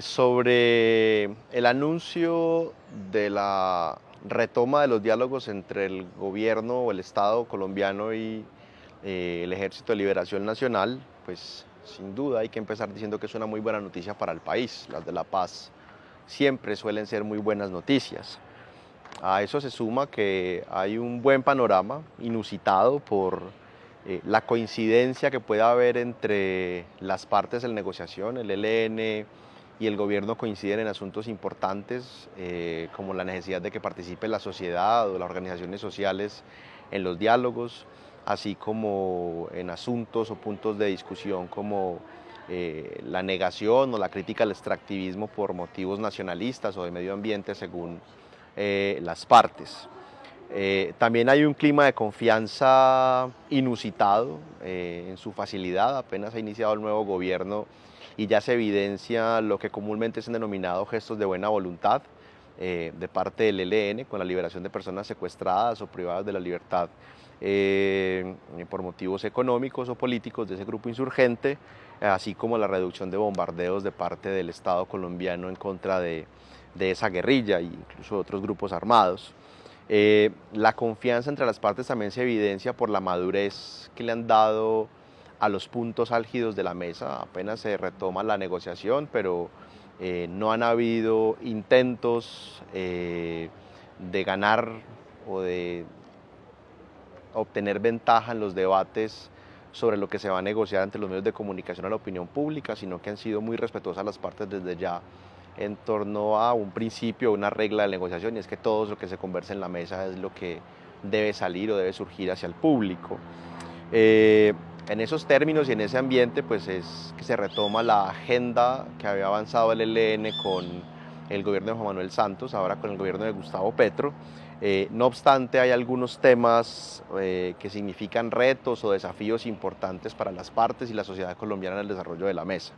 Sobre el anuncio de la retoma de los diálogos entre el gobierno o el Estado colombiano y el Ejército de Liberación Nacional, pues sin duda hay que empezar diciendo que es una muy buena noticia para el país. Las de la paz siempre suelen ser muy buenas noticias. A eso se suma que hay un buen panorama inusitado por la coincidencia que puede haber entre las partes de la negociación. El ELN y el gobierno coinciden en asuntos importantes como la necesidad de que participe la sociedad o las organizaciones sociales en los diálogos, así como en asuntos o puntos de discusión como la negación o la crítica al extractivismo por motivos nacionalistas o de medio ambiente según las partes. También hay un clima de confianza inusitado en su facilidad. Apenas ha iniciado el nuevo gobierno y ya se evidencia lo que comúnmente es denominado gestos de buena voluntad de parte del ELN con la liberación de personas secuestradas o privadas de la libertad por motivos económicos o políticos de ese grupo insurgente, así como la reducción de bombardeos de parte del Estado colombiano en contra de esa guerrilla e incluso de otros grupos armados. La confianza entre las partes también se evidencia por la madurez que le han dado a los puntos álgidos de la mesa. Apenas se retoma la negociación, pero no han habido intentos de ganar o de obtener ventaja en los debates sobre lo que se va a negociar entre los medios de comunicación a la opinión pública, sino que han sido muy respetuosas las partes desde ya en torno a un principio, una regla de negociación, y es que todo lo que se conversa en la mesa es lo que debe salir o debe surgir hacia el público. En esos términos y en ese ambiente, pues es que se retoma la agenda que había avanzado el ELN con el gobierno de Juan Manuel Santos, ahora con el gobierno de Gustavo Petro. No obstante, hay algunos temas que significan retos o desafíos importantes para las partes y la sociedad colombiana en el desarrollo de la mesa.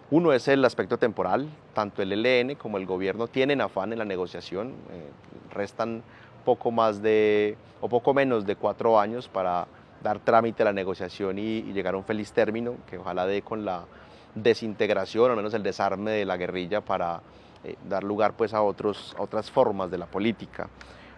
Uno es el aspecto temporal. Tanto el ELN como el gobierno tienen afán en la negociación. Restan poco menos de 4 años para dar trámite a la negociación y llegar a un feliz término, que ojalá dé con la desintegración, o al menos el desarme de la guerrilla, para dar lugar pues a otras formas de la política.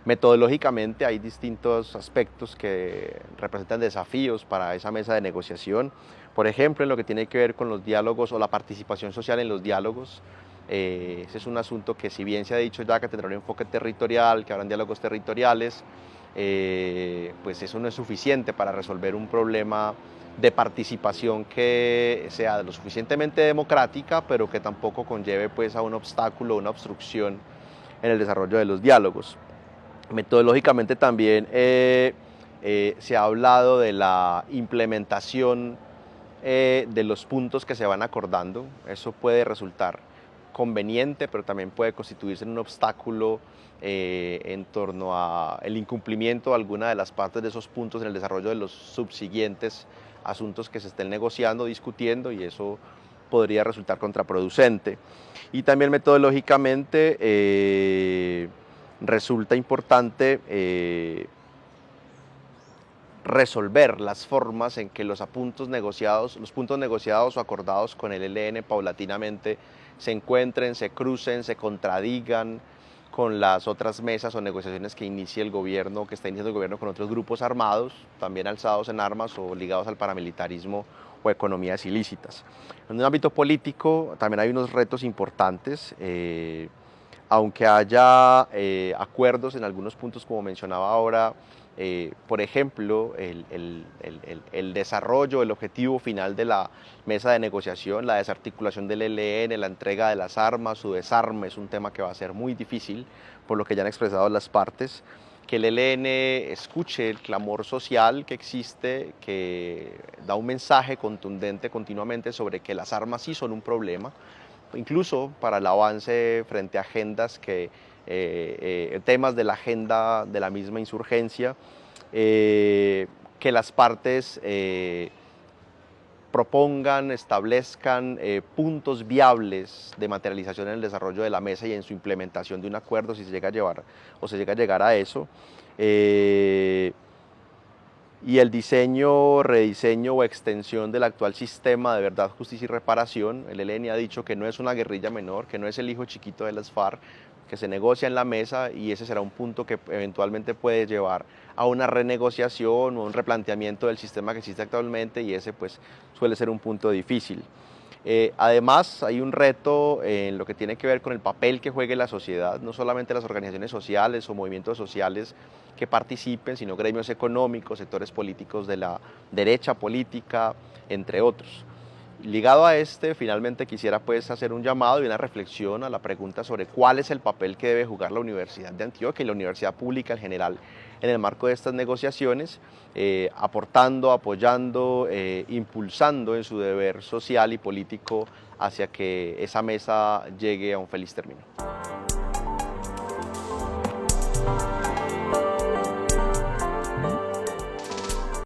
Metodológicamente hay distintos aspectos que representan desafíos para esa mesa de negociación. Por ejemplo, en lo que tiene que ver con los diálogos o la participación social en los diálogos. Ese es un asunto que, si bien se ha dicho ya que tendrá un enfoque territorial, que habrán diálogos territoriales, pues eso no es suficiente para resolver un problema de participación que sea lo suficientemente democrática, pero que tampoco conlleve pues a un obstáculo, una obstrucción en el desarrollo de los diálogos. Metodológicamente también se ha hablado de la implementación de los puntos que se van acordando. Eso puede resultar conveniente, pero también puede constituirse en un obstáculo en torno al incumplimiento de alguna de las partes de esos puntos en el desarrollo de los subsiguientes asuntos que se estén negociando, discutiendo, y eso podría resultar contraproducente. Y también metodológicamente resulta importante resolver las formas en que los puntos negociados o acordados con el ELN paulatinamente se encuentren, se crucen, se contradigan con las otras mesas o negociaciones que inicie el gobierno, que está iniciando el gobierno con otros grupos armados, también alzados en armas o ligados al paramilitarismo o economías ilícitas. En un ámbito político también hay unos retos importantes. Aunque haya acuerdos en algunos puntos, como mencionaba ahora, por ejemplo, el desarrollo, el objetivo final de la mesa de negociación, la desarticulación del ELN, la entrega de las armas, su desarme, es un tema que va a ser muy difícil, por lo que ya han expresado las partes. Que el ELN escuche el clamor social que existe, que da un mensaje contundente continuamente sobre que las armas sí son un problema, incluso para el avance frente a agendas temas de la agenda de la misma insurgencia, que las partes propongan, establezcan puntos viables de materialización en el desarrollo de la mesa y en su implementación de un acuerdo, si se llega a llevar o se llega a llegar a eso. y el diseño, rediseño o extensión del actual sistema de verdad, justicia y reparación. El ELN ha dicho que no es una guerrilla menor, que no es el hijo chiquito de las FARC, que se negocia en la mesa y ese será un punto que eventualmente puede llevar a una renegociación o un replanteamiento del sistema que existe actualmente y ese pues suele ser un punto difícil. Además, hay un reto en lo que tiene que ver con el papel que juegue la sociedad, no solamente las organizaciones sociales o movimientos sociales que participen, sino gremios económicos, sectores políticos de la derecha política, entre otros. Ligado a este, finalmente quisiera pues hacer un llamado y una reflexión a la pregunta sobre cuál es el papel que debe jugar la Universidad de Antioquia y la universidad pública en general en el marco de estas negociaciones, aportando, apoyando, impulsando en su deber social y político hacia que esa mesa llegue a un feliz término.